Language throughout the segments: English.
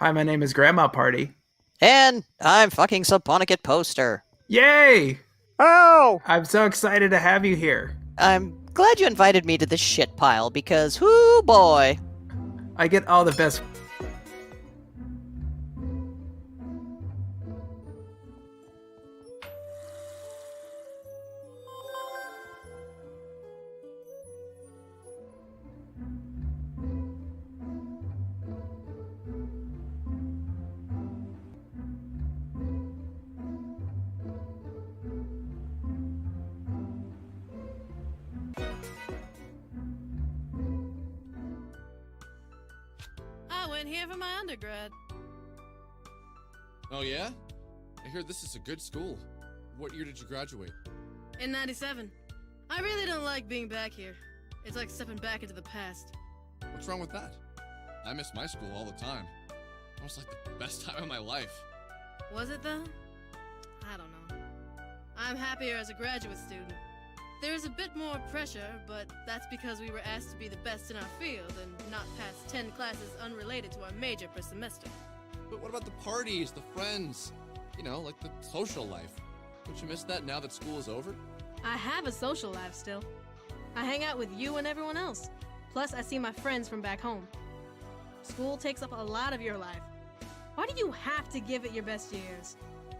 Hi, my name is Grandma Party. And I'm fucking SubponticatePoster. Yay! Oh! I'm so excited to have you here. I'm glad you invited me to this shit pile because, whoo boy. I get all the best. I went here for my undergrad. Oh yeah? I hear this is a good school. What year did you graduate? In 97. I really don't like being back here. It's like stepping back into the past. What's wrong with that? I miss my school all the time. It was like the best time of my life. Was it though? I don't know. I'm happier as a graduate student. There's a bit more pressure, but that's because we were asked to be the best in our field and not pass 10 classes unrelated to our major per semester. But what about the parties, the friends? You know, like the social life. Don't you miss that now that school is over? I have a social life still. I hang out with you and everyone else. Plus, I see my friends from back home. School takes up a lot of your life. Why do you have to give it your best years?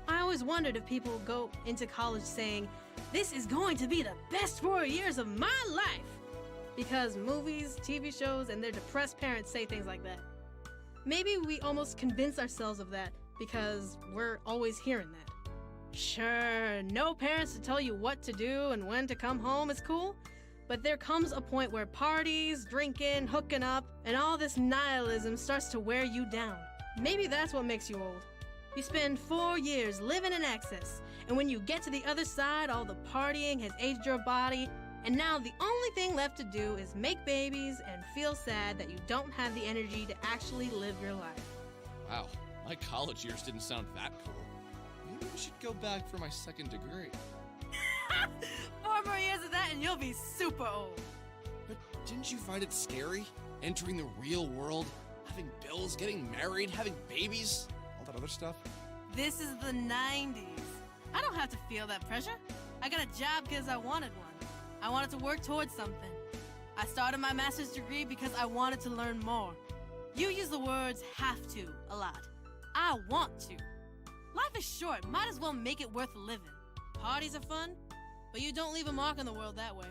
I always wondered if people go into college saying, "This is going to be the best 4 years of my life," because movies, TV shows, and their depressed parents say things like that. Maybe we almost convince ourselves of that because we're always hearing that. Sure, no parents to tell you what to do and when to come home is cool, but there comes a point where parties, drinking, hooking up, and all this nihilism starts to wear you down. Maybe that's what makes you old. You spend 4 years living in excess, and when you get to the other side, all the partying has aged your body, and now the only thing left to do is make babies and feel sad that you don't have the energy to actually live your life. Wow, my college years didn't sound that cool. Maybe I should go back for my second degree. 4 more years of that and you'll be super old. But didn't you find it scary? Entering the real world? Having bills, getting married, having babies? All that other stuff? This is the 90s. I don't have to feel that pressure. I got a job because I wanted one. I wanted to work towards something. I started my master's degree because I wanted to learn more. You use the words "have to" a lot. I want to. Life is short, might as well make it worth living. Parties are fun, but you don't leave a mark on the world that way.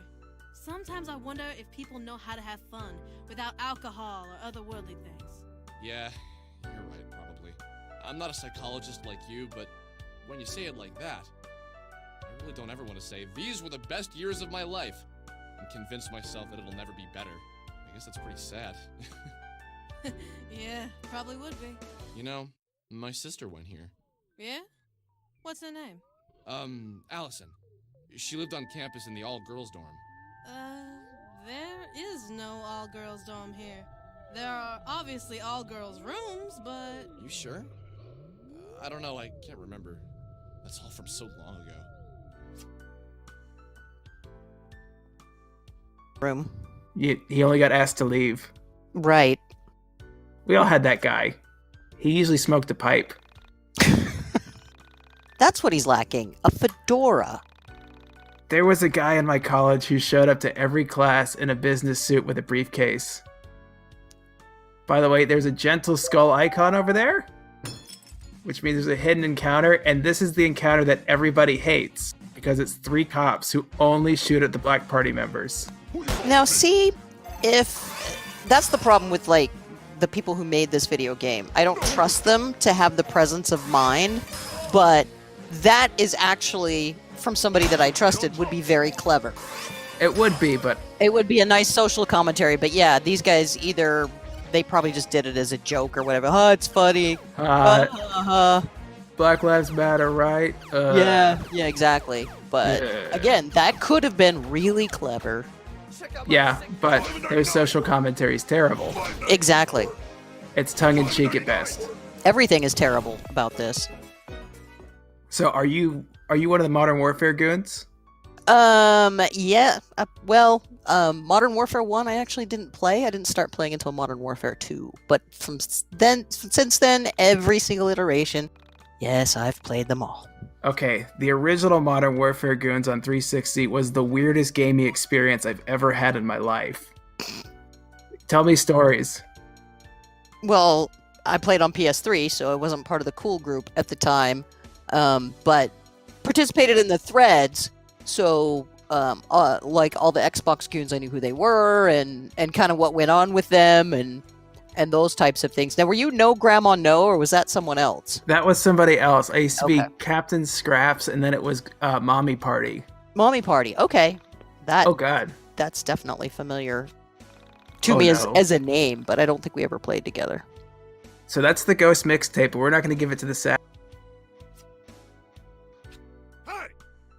Sometimes I wonder if people know how to have fun without alcohol or other worldly things. Yeah, you're right, probably. I'm not a psychologist like you, but when you say it like that, I really don't ever want to say, "These were the best years of my life," and convince myself that it'll never be better. I guess that's pretty sad. Yeah, probably would be. You know, my sister went here. Yeah? What's her name? Allison. She lived on campus in the all-girls dorm. There is no all-girls dorm here. There are obviously all-girls rooms, but... You sure? I don't know, I can't remember. That's all from so long ago. Room. He only got asked to leave. Right. We all had that guy. He usually smoked a pipe. That's what he's lacking. A fedora. There was a guy in my college who showed up to every class in a business suit with a briefcase. By the way, there's a gentle skull icon over there, which means there's a hidden encounter, and this is the encounter that everybody hates, because it's 3 cops who only shoot at the Black Party members. Now see, if that's the problem with, like, the people who made this video game. I don't trust them to have the presence of mind, but that is actually, from somebody that I trusted, would be very clever. It would be, but... It would be a nice social commentary, but yeah, these guys either... They probably just did it as a joke or whatever. Oh, it's funny. Black Lives Matter, right? Yeah, exactly. But, again, that could have been really clever. Yeah, but their social commentary is terrible. Exactly. It's tongue-in-cheek at best. Everything is terrible about this. So are you one of the Modern Warfare goons? Yeah. Modern Warfare 1 I actually didn't play. I didn't start playing until Modern Warfare 2. But since then, every single iteration, yes, I've played them all. Okay, the original Modern Warfare Goons on 360 was the weirdest gaming experience I've ever had in my life. Tell me stories. Well, I played on PS3, so I wasn't part of the cool group at the time, but participated in the threads, so like all the Xbox goons, I knew who they were and kind of what went on with them and those types of things. Now, were you No Grandma No, or was that someone else? That was somebody else. I used to be Okay. Captain Scraps, and then it was Mommy Party. Mommy Party. Okay, Oh, God. that's definitely familiar to Oh, me no. as a name, but I don't think we ever played together. So that's the Ghost mixtape, but we're not going to give it to the Sad. Hey!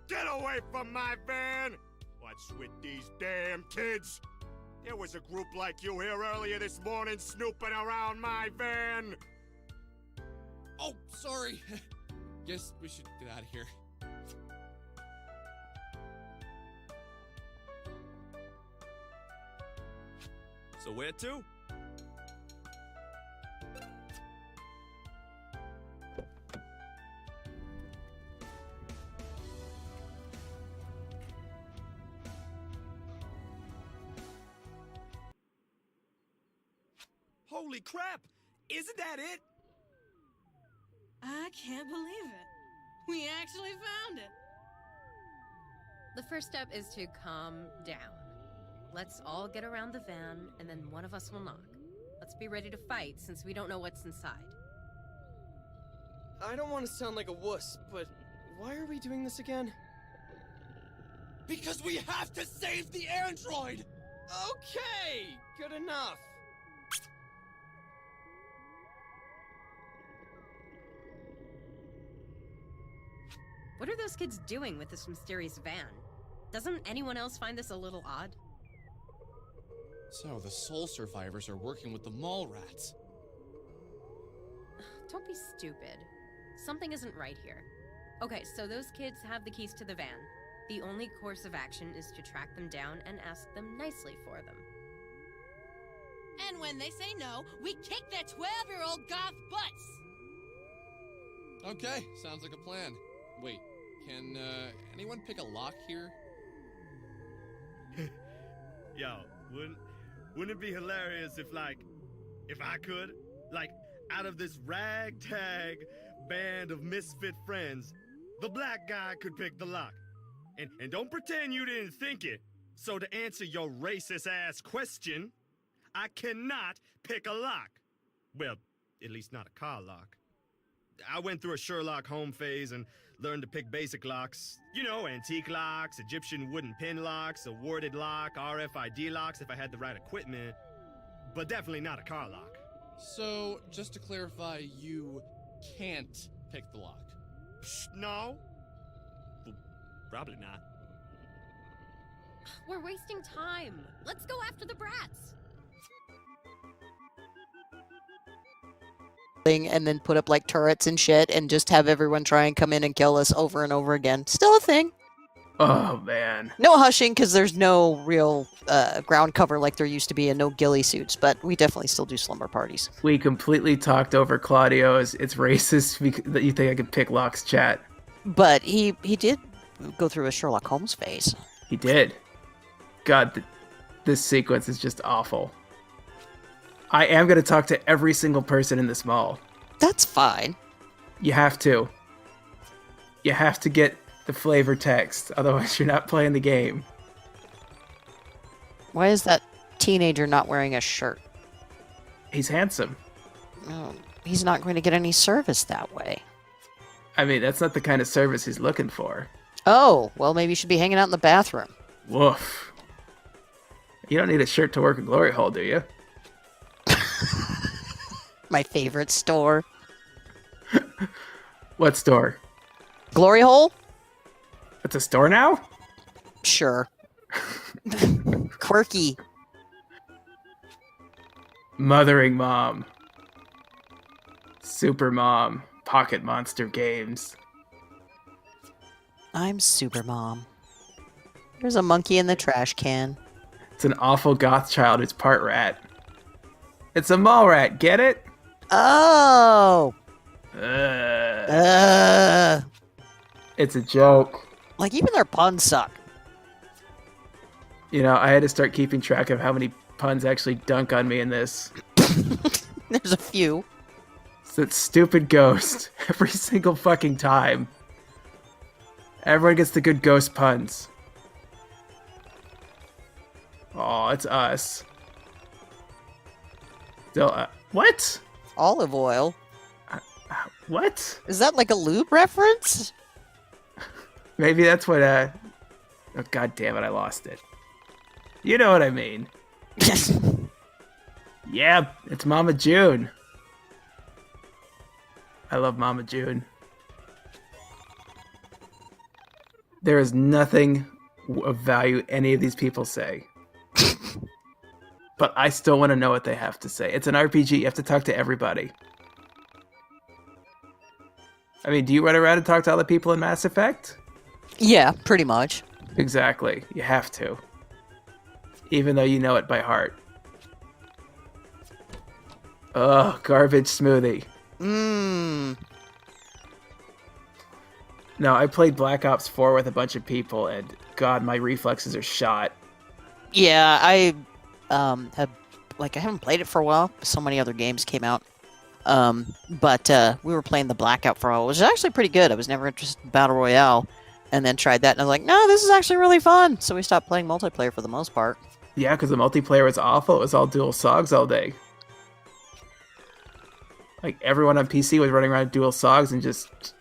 Get away from my van! What's with these damn kids? There was a group like you here earlier this morning snooping around my van! Oh, sorry. Guess we should get out of here. So where to? Holy crap! Isn't that it? I can't believe it. We actually found it. The first step is to calm down. Let's all get around the van, and then one of us will knock. Let's be ready to fight, since we don't know what's inside. I don't want to sound like a wuss, but why are we doing this again? Because we have to save the android! Okay, good enough. What are those kids doing with this mysterious van? Doesn't anyone else find this a little odd? So, the soul survivors are working with the mall rats. Don't be stupid. Something isn't right here. Okay, so those kids have the keys to the van. The only course of action is to track them down and ask them nicely for them. And when they say no, we kick their 12-year-old goth butts. Okay, sounds like a plan. Wait, can anyone pick a lock here? Yo, wouldn't it be hilarious if I could? Like, out of this ragtag band of misfit friends, the black guy could pick the lock. And don't pretend you didn't think it. So to answer your racist-ass question, I cannot pick a lock. Well, at least not a car lock. I went through a Sherlock Holmes phase and learned to pick basic locks. You know, antique locks, Egyptian wooden pin locks, a warded lock, RFID locks if I had the right equipment. But definitely not a car lock. So, just to clarify, you can't pick the lock. No? Well, probably not. We're wasting time. Let's go after the brats. And then put up like turrets and shit and just have everyone try and come in and kill us over and over again. Still a thing. Oh, man. No hushing because there's no real ground cover like there used to be and no ghillie suits, but we definitely still do slumber parties. We completely talked over Claudio's "it's racist that you think I can pick locks" chat. But he did go through a Sherlock Holmes phase. He did. God, this sequence is just awful. I am going to talk to every single person in this mall. That's fine. You have to. You have to get the flavor text, otherwise you're not playing the game. Why is that teenager not wearing a shirt? He's handsome. Oh, he's not going to get any service that way. I mean, that's not the kind of service he's looking for. Oh, well, maybe you should be hanging out in the bathroom. Woof. You don't need a shirt to work a glory hole, do you? My favorite store. What store? Glory hole? It's a store now? Sure. Quirky. Mothering Mom. Super Mom. Pocket Monster Games. I'm Super Mom. There's a monkey in the trash can. It's an awful goth child who's part rat. It's a mall rat, get it? Oh! It's a joke. Like, even their puns suck. You know, I had to start keeping track of how many puns actually dunk on me in this. There's a few. It's that stupid ghost. Every single fucking time. Everyone gets the good ghost puns. Oh, it's us. Still, what? Olive oil. What? Is that like a lube reference? Maybe that's what, oh, god damn it, I lost it. You know what I mean. Yeah, it's Mama June. I love Mama June. There is nothing of value any of these people say. But I still want to know what they have to say. It's an RPG. You have to talk to everybody. I mean, do you run around and talk to other people in Mass Effect? Yeah, pretty much. Exactly. You have to. Even though you know it by heart. Ugh, garbage smoothie. Mmm. No, I played Black Ops 4 with a bunch of people, and god, my reflexes are shot. Yeah, I haven't played it for a while. So many other games came out. But we were playing the Blackout for a while, which is actually pretty good. I was never interested in Battle Royale, and then tried that, and I was like, no, this is actually really fun. So we stopped playing multiplayer for the most part. Yeah, because the multiplayer was awful. It was all dual SOGs all day. Like, everyone on PC was running around dual SOGs and just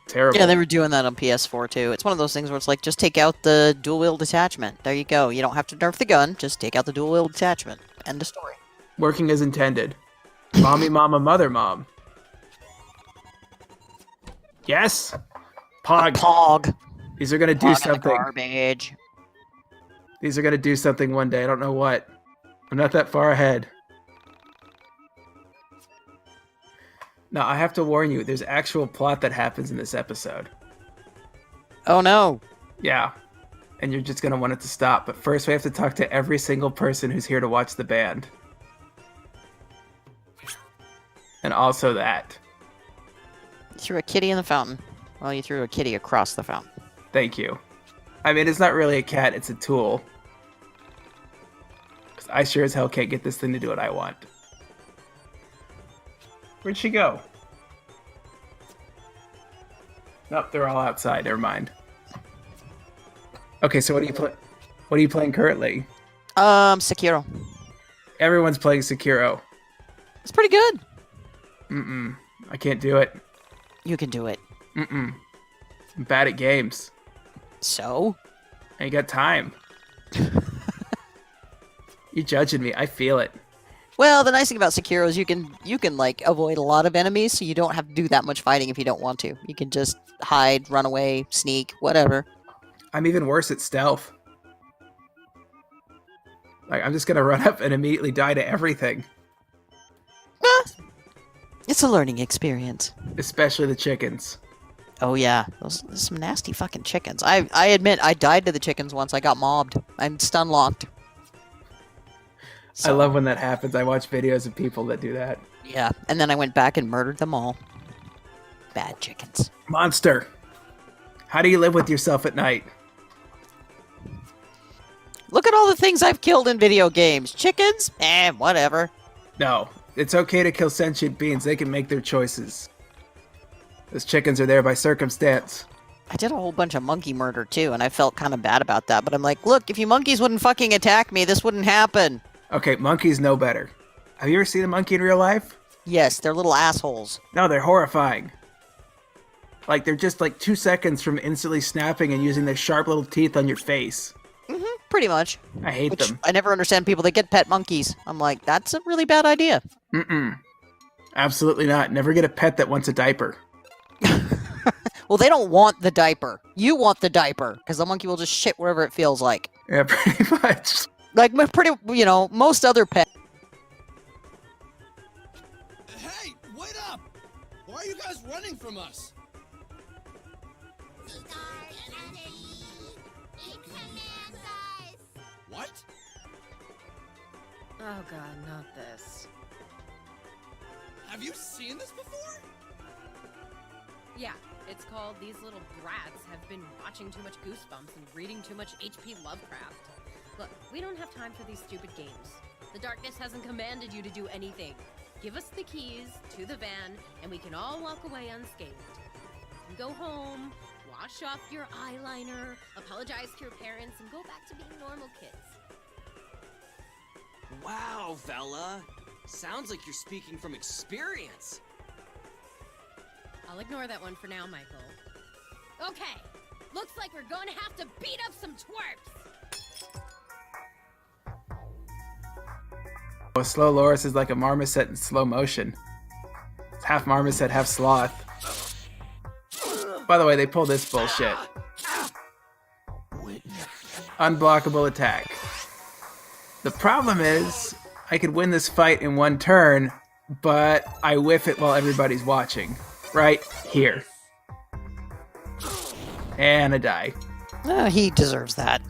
terrible. Yeah, they were doing that on PS4 too. It's one of those things where it's like, just take out the dual-wield attachment. There you go. You don't have to nerf the gun. Just take out the dual-wield attachment. End of story. Working as intended. Mommy, mama, mother, mom. Yes? Pog. Pog. These are going to do Pog in the something. garbage. These are going to do something one day. I don't know what. I'm not that far ahead. Now, I have to warn you, there's actual plot that happens in this episode. Oh no. Yeah. And you're just going to want it to stop. But first, we have to talk to every single person who's here to watch the band. And also that. You threw a kitty in the fountain. Well, you threw a kitty across the fountain. Thank you. I mean, it's not really a cat, it's a tool. Because I sure as hell can't get this thing to do what I want. Where'd she go? Nope, they're all outside. Never mind. Okay, so what are you playing currently? Sekiro. Everyone's playing Sekiro. It's pretty good. I can't do it. You can do it. I'm bad at games. So? I ain't got time. You judging me? I feel it. Well, the nice thing about Sekiro is you can like avoid a lot of enemies, so you don't have to do that much fighting if you don't want to. You can just hide, run away, sneak, whatever. I'm even worse at stealth. Like, I'm just gonna run up and immediately die to everything. It's a learning experience. Especially the chickens. Oh yeah, those some nasty fucking chickens. I admit, I died to the chickens once. I got mobbed. I'm stun locked. I love when that happens. I watch videos of people that do that. Yeah, and then I went back and murdered them all. Bad chickens. Monster! How do you live with yourself at night? Look at all the things I've killed in video games. Chickens? Whatever. No, it's okay to kill sentient beings. They can make their choices. Those chickens are there by circumstance. I did a whole bunch of monkey murder too, and I felt kind of bad about that. But I'm like, look, if you monkeys wouldn't fucking attack me, this wouldn't happen. Okay, monkeys know better. Have you ever seen a monkey in real life? Yes, they're little assholes. No, they're horrifying. Like, they're just like 2 seconds from instantly snapping and using their sharp little teeth on your face. Pretty much. I hate them. I never understand people that get pet monkeys. I'm like, that's a really bad idea. Absolutely not. Never get a pet that wants a diaper. Well, they don't want the diaper. You want the diaper, because the monkey will just shit wherever it feels like. Yeah, pretty much. Like, most other pets. Hey, wait up! Why are you guys running from us? Oh god, not this. Have you seen this before? Yeah, it's called These Little Brats Have Been Watching Too Much Goosebumps and Reading Too Much H.P. Lovecraft. Look, we don't have time for these stupid games. The darkness hasn't commanded you to do anything. Give us the keys to the van, and we can all walk away unscathed. You can go home, wash off your eyeliner, apologize to your parents, and go back to being normal kids. Wow, fella. Sounds like you're speaking from experience. I'll ignore that one for now, Michael. Okay, looks like we're going to have to beat up some twerps. A slow loris is like a marmoset in slow motion. It's half marmoset, half sloth. By the way, they pull this bullshit. Unblockable attack. The problem is, I could win this fight in one turn, but I whiff it while everybody's watching. Right here. And I die. He deserves that.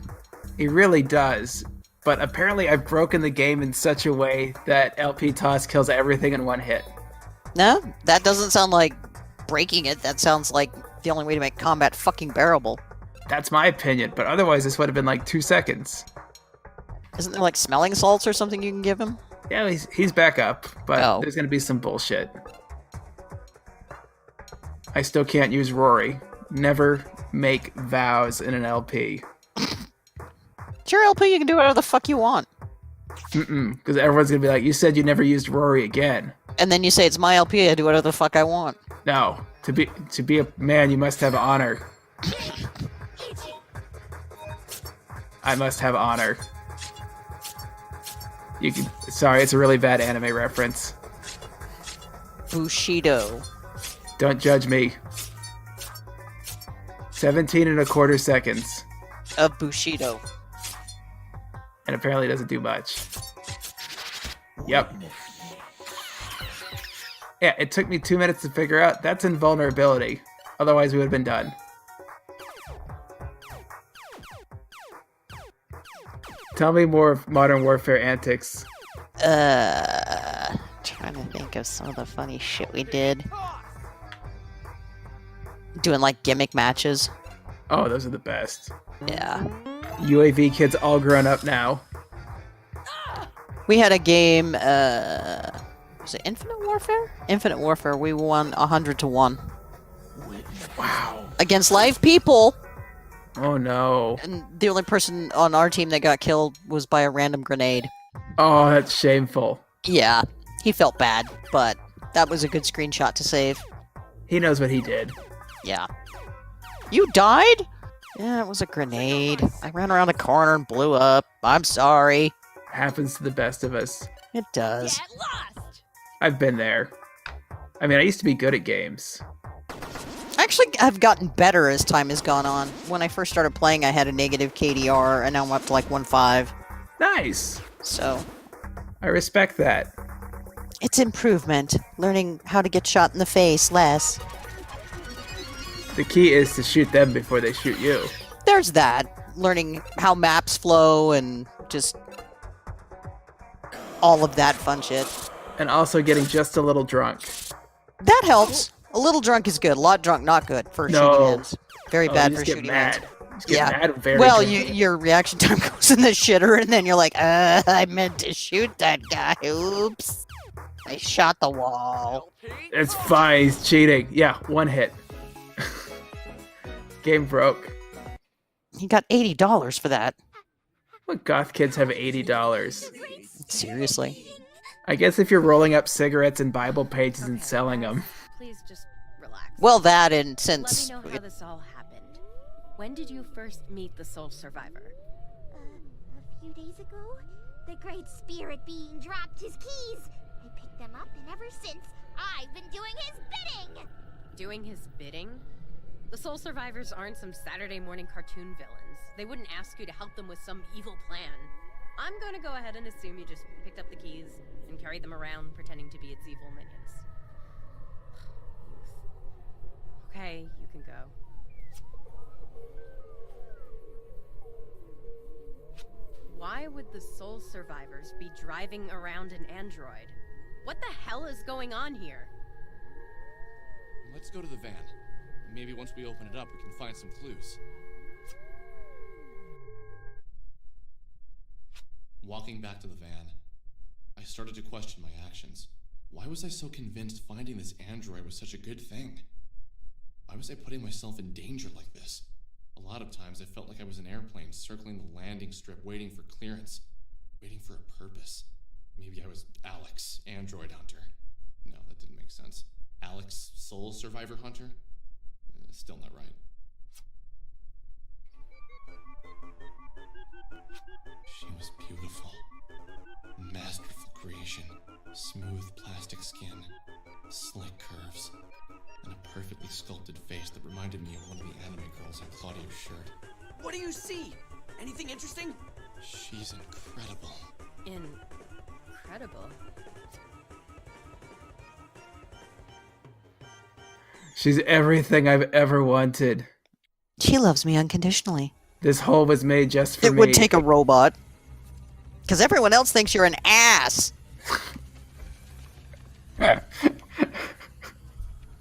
He really does. But apparently I've broken the game in such a way that LP Toss kills everything in one hit. No, that doesn't sound like breaking it. That sounds like the only way to make combat fucking bearable. That's my opinion, but otherwise this would have been like 2 seconds. Isn't there like smelling salts or something you can give him? Yeah, he's back up, but Oh. there's gonna be some bullshit. I still can't use Rory. Never make vows in an LP. It's your LP, you can do whatever the fuck you want. Because everyone's gonna be like, you said you never used Rory again. And then you say, it's my LP, I do whatever the fuck I want. No, to be a man, you must have honor. I must have honor. Sorry, it's a really bad anime reference. Bushido. Don't judge me. 17 and a quarter seconds. Of Bushido. And apparently doesn't do much. Yep. Yeah, it took me 2 minutes to figure out that's invulnerability. Otherwise we would have been done. Tell me more of Modern Warfare antics. Trying to think of some of the funny shit we did. Doing like gimmick matches. Oh, those are the best. Yeah. UAV kids all grown up now. We had a game, was it Infinite Warfare? Infinite Warfare, we won 100 to 1. Wow. Against live people! Oh no. And the only person on our team that got killed was by a random grenade. Oh, that's shameful. Yeah, he felt bad, but that was a good screenshot to save. He knows what he did. Yeah. You died? Yeah, it was a grenade. I ran around a corner and blew up. I'm sorry. Happens to the best of us. It does. Get lost! I've been there. I mean, I used to be good at games. Actually, I've gotten better as time has gone on. When I first started playing, I had a negative KDR, and now I'm up to like 1.5. Nice. So, I respect that. it's improvement. Learning how to get shot in the face less. The key is to shoot them before they shoot you. There's that. Learning how maps flow and just all of that fun shit. And also getting just a little drunk. That helps. A little drunk is good. A lot drunk, not good for No. shooting ends. Very Oh, bad you for just get shooting mad. ends. You just get Yeah. mad very Well, quickly. your reaction time goes in the shitter, and then you're like, I meant to shoot that guy. Oops. I shot the wall. It's fine, he's cheating. Yeah, one hit. Game broke. He got $80 for that. What goth kids have $80? Seriously. I guess if you're rolling up cigarettes and Bible pages and selling them. Please just relax. Well, that and Let since... me know how this all happened. When did you first meet the Soul Survivor? A few days ago, the Great Spirit Being dropped his keys. I picked them up, and ever since, I've been doing his bidding! Doing his bidding? The Soul Survivors aren't some Saturday morning cartoon villains. They wouldn't ask you to help them with some evil plan. I'm going to go ahead and assume you just picked up the keys and carried them around pretending to be its evil minions. Youth. Okay, you can go. Why would the soul survivors be driving around an android? What the hell is going on here? Let's go to the van. Maybe once we open it up, we can find some clues. Walking back to the van, I started to question my actions. Why was I so convinced finding this android was such a good thing? Why was I putting myself in danger like this? A lot of times I felt like I was an airplane circling the landing strip waiting for clearance, waiting for a purpose. Maybe I was Alex, android hunter. No, that didn't make sense. Alex, soul survivor hunter? Still not right. She was beautiful. Masterful creation. Smooth plastic skin. Slick curves. And a perfectly sculpted face that reminded me of one of the anime girls on Claudio's shirt. What do you see? Anything interesting? She's incredible. Incredible. She's everything I've ever wanted. She loves me unconditionally. This hole was made just for It me. would take a robot. Because everyone else thinks you're an ass.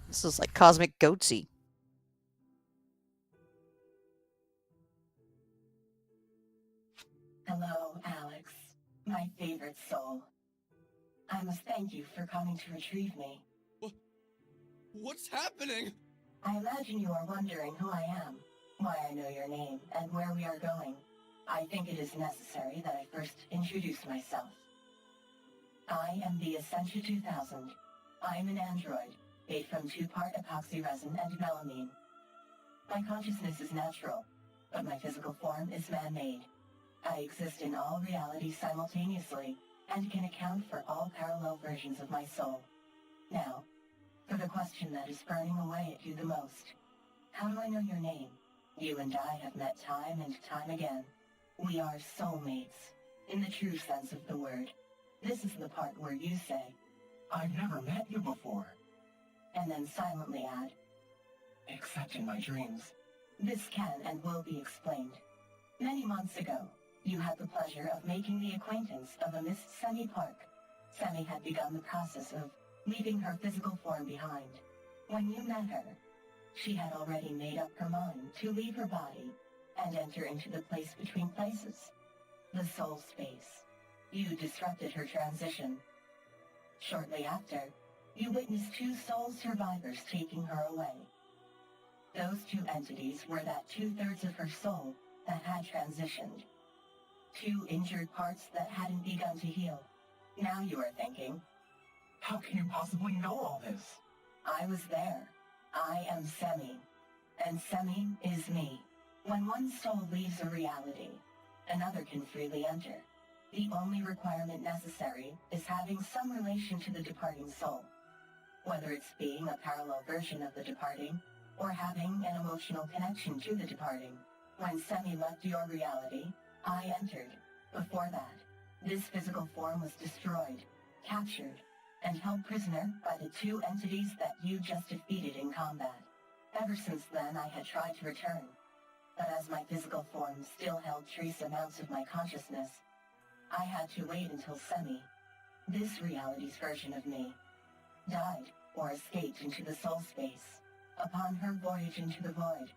This is like cosmic goatsy. Hello, Alex. My favorite soul. I must thank you for coming to retrieve me. What's happening? I imagine you are wondering who I am, why I know your name, and where we are going. I think it is necessary that I first introduce myself. I am the Essentia 2000. I am an android, made from 2-part epoxy resin and melamine. My consciousness is natural, but my physical form is man-made. I exist in all realities simultaneously, and can account for all parallel versions of my soul. Now, for the question that is burning away at you the most. How do I know your name? You and I have met time and time again. We are soulmates, in the true sense of the word. This is the part where you say, I've never met you before. and then silently add, Except in my dreams. this can and will be explained. Many months ago, you had the pleasure of making the acquaintance of a Miss Semi Park. Semi had begun the process of leaving her physical form behind. When you met her, she had already made up her mind to leave her body and enter into the place between places, the soul space. You disrupted her transition. Shortly after, you witnessed 2 soul survivors taking her away. Those 2 entities were that 2/3 of her soul that had transitioned. 2 injured parts that hadn't begun to heal. Now you are thinking, How can you possibly know all this? I was there. I am Semi. And Semi is me. When one soul leaves a reality, another can freely enter. The only requirement necessary is having some relation to the departing soul. Whether it's being a parallel version of the departing, or having an emotional connection to the departing. When Semi left your reality, I entered. Before that, this physical form was destroyed, captured, and held prisoner by the 2 entities that you just defeated in combat. Ever since then, I had tried to return. But as my physical form still held trace amounts of my consciousness, I had to wait until Semi, this reality's version of me, died or escaped into the soul space. Upon her voyage into the void,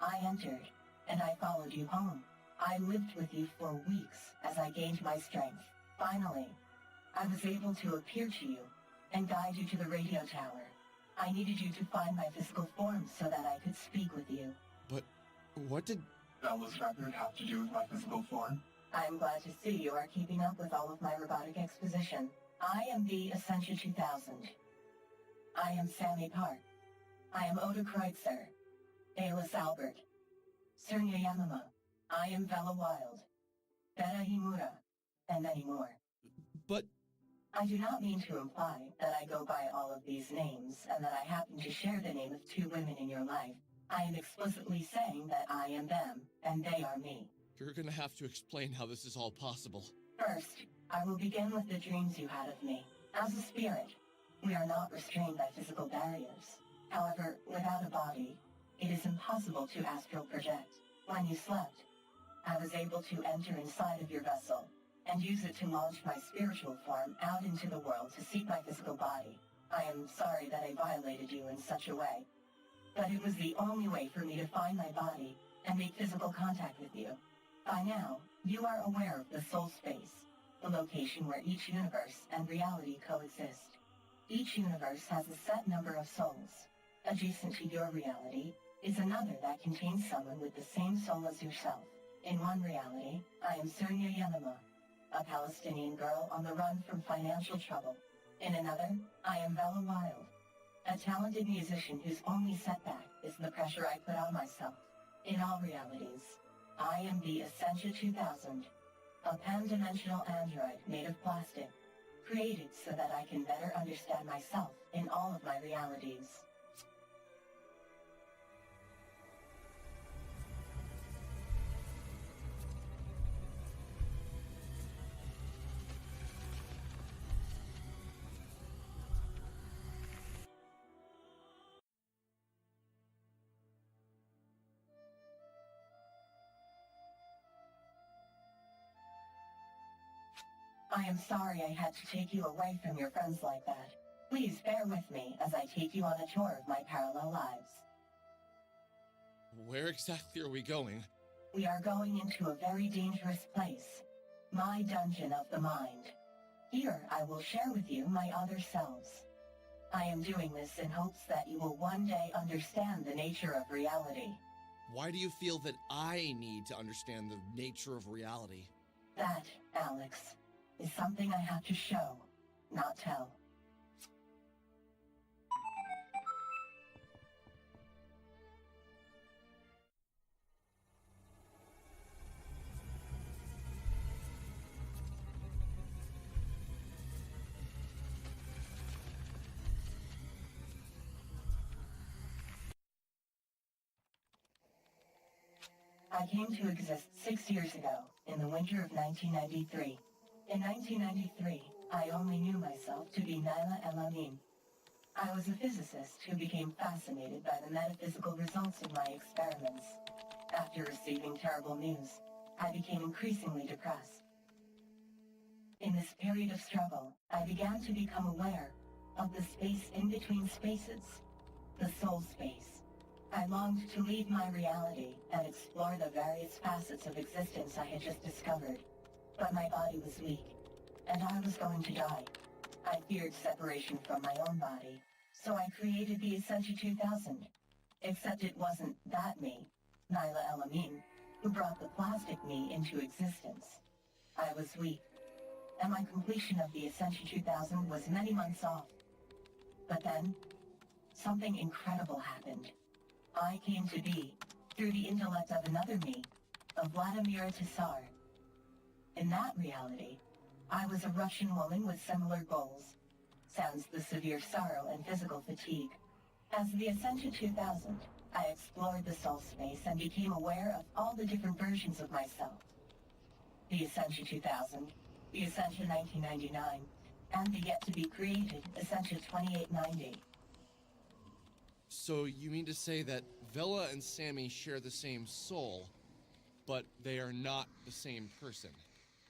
I entered, and I followed you home. I lived with you for weeks as I gained my strength. Finally, I was able to appear to you and guide you to the radio tower. I needed you to find my physical form so that I could speak with you. But what did... Bella's record have to do with my physical form? I am glad to see you are keeping up with all of my robotic exposition. I am the Essentia 2000. I am Sammy Park. I am Oda Kreutzer, Bayless Albert, Cernya Yamama. I am Bella Wild, Beta Himura, and many more. But... I do not mean to imply that I go by all of these names and that I happen to share the name of 2 women in your life. I am explicitly saying that I am them, and they are me. You're gonna have to explain how this is all possible. First, I will begin with the dreams you had of me. As a spirit, we are not restrained by physical barriers. However, without a body, it is impossible to astral project. When you slept, I was able to enter inside of your vessel and use it to launch my spiritual form out into the world to seek my physical body. I am sorry that I violated you in such a way, but it was the only way for me to find my body and make physical contact with you. By now, you are aware of the soul space, the location where each universe and reality coexist. Each universe has a set number of souls. Adjacent to your reality is another that contains someone with the same soul as yourself. In one reality, I am Surya Yanama, a Palestinian girl on the run from financial trouble. In another, I am Bella Wild, a talented musician whose only setback is the pressure I put on myself. In all realities, I am the Essentia 2000, a pan-dimensional android made of plastic, created so that I can better understand myself in all of my realities. I am sorry I had to take you away from your friends like that. Please bear with me as I take you on a tour of my parallel lives. Where exactly are we going? We are going into a very dangerous place. My dungeon of the mind. Here I will share with you my other selves. I am doing this in hopes that you will one day understand the nature of reality. Why do you feel that I need to understand the nature of reality? That, Alex, is something I have to show, not tell. I came to exist 6 years ago, in the winter of 1993. In 1993, I only knew myself to be Naila El-Amin. I was a physicist who became fascinated by the metaphysical results of my experiments. After receiving terrible news, I became increasingly depressed. In this period of struggle, I began to become aware of the space in between spaces, the soul space. I longed to leave my reality and explore the various facets of existence I had just discovered. But my body was weak, and I was going to die. I feared separation from my own body, so I created the Essentia 2000. Except it wasn't that me, Naila El-Amin, who brought the plastic me into existence. I was weak, and my completion of the Essentia 2000 was many months off. But then, something incredible happened. I came to be, through the intellect of another me, of Vladimir Tsar. In that reality, I was a Russian woman with similar goals. Sans the severe sorrow and physical fatigue. As the Essentia 2000, I explored the soul space and became aware of all the different versions of myself. The Essentia 2000, the Essentia 1999, and the yet-to-be-created Essentia 2890. So you mean to say that Vela and Sammy share the same soul, but they are not the same person?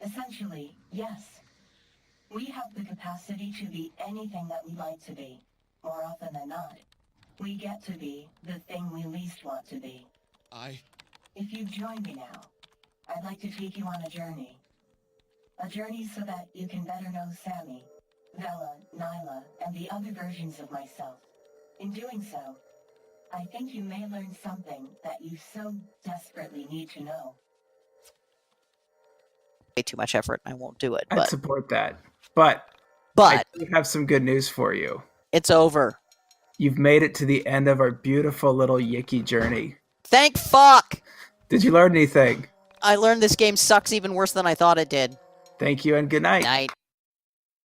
Essentially, yes. We have the capacity to be anything that we like to be. More often than not, we get to be the thing we least want to be. If you join me now, I'd like to take you on a journey. A journey so that you can better know Sammy, Vela, Nyla, and the other versions of myself. In doing so, I think you may learn something that you so desperately need to know. Way too much effort. I won't do it. I'd support that. But I do have some good news for you. It's over. You've made it to the end of our beautiful little Yicky journey. Thank fuck! Did you learn anything? I learned this game sucks even worse than I thought it did. Thank you and good night. Night.